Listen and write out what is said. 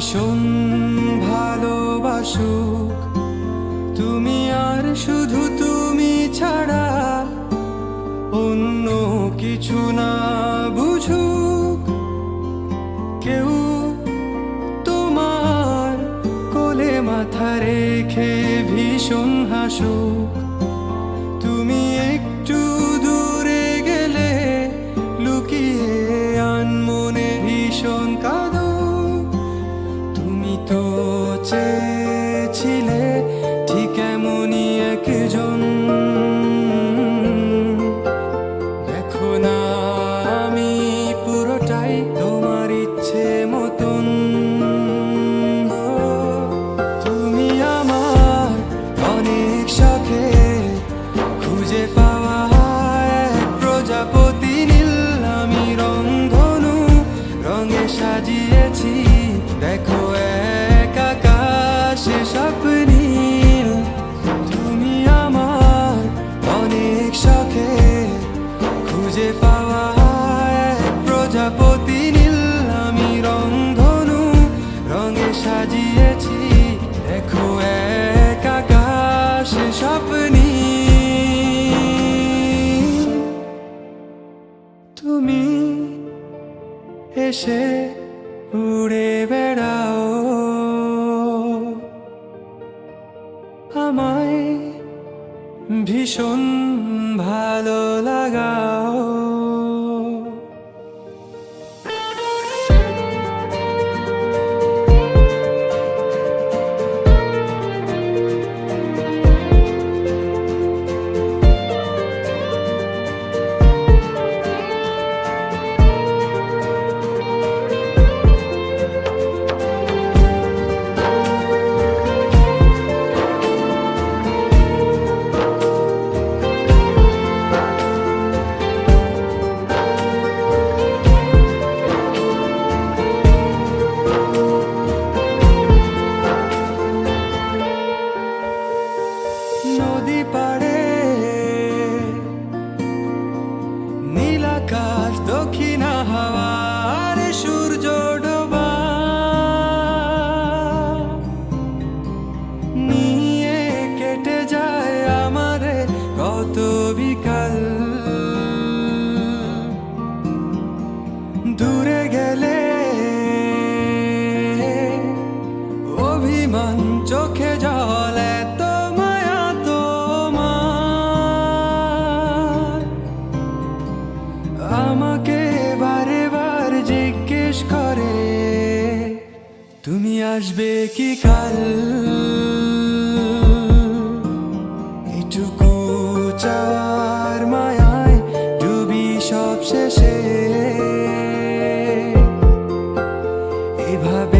ভীষণ ভালোবাসুক তুমি, আর শুধু তুমি ছাড়া অন্য কিছু না বুঝুক কেউ, তোমার কোলে মাথা রেখে ভীষণ হাসুক। তুমি একটু দূরে গেলে লুকিয়ে আনমনে ভীষণ কাঁদুক। তুমি তো চেয়েছিলে ঠিক এমনই একজন, দেখো না আমি পুরোটাই তোমার ইচ্ছে মতন। তুমি আমার অনেক শখে খুঁজে পাওয়া এক প্রজাপতি নীল, আমি রংধনু রঙে সাজিয়েছি, দেখো এক আকাশে স্বপ্নীল। তুমি আমার অনেক শখে খুঁজে পাওয়া এক প্রজাপতি নীল, আমি রংধনু রঙে সাজিয়েছি, দেখো এক আকাশে স্বপ্নীল। তুমি এসে উড়ে বেড়াও, আমায় ভীষণ ভালো লাগাও। নদী পাড়ে নীল আকাশ, দক্ষিণ হাওয়ার সূর্য ডোবা নিয়ে কেটে যায় আমার কত বিকাল। দূরে গেলে অভিমান, চোখে জল, এত মায়া তোমার। আমাকে বারে বার জিজ্ঞেস করে তুমি আসবে কি কাল, এটুকু চাওয়ার মায়ায় ডুবি সব শেষে। এভাবে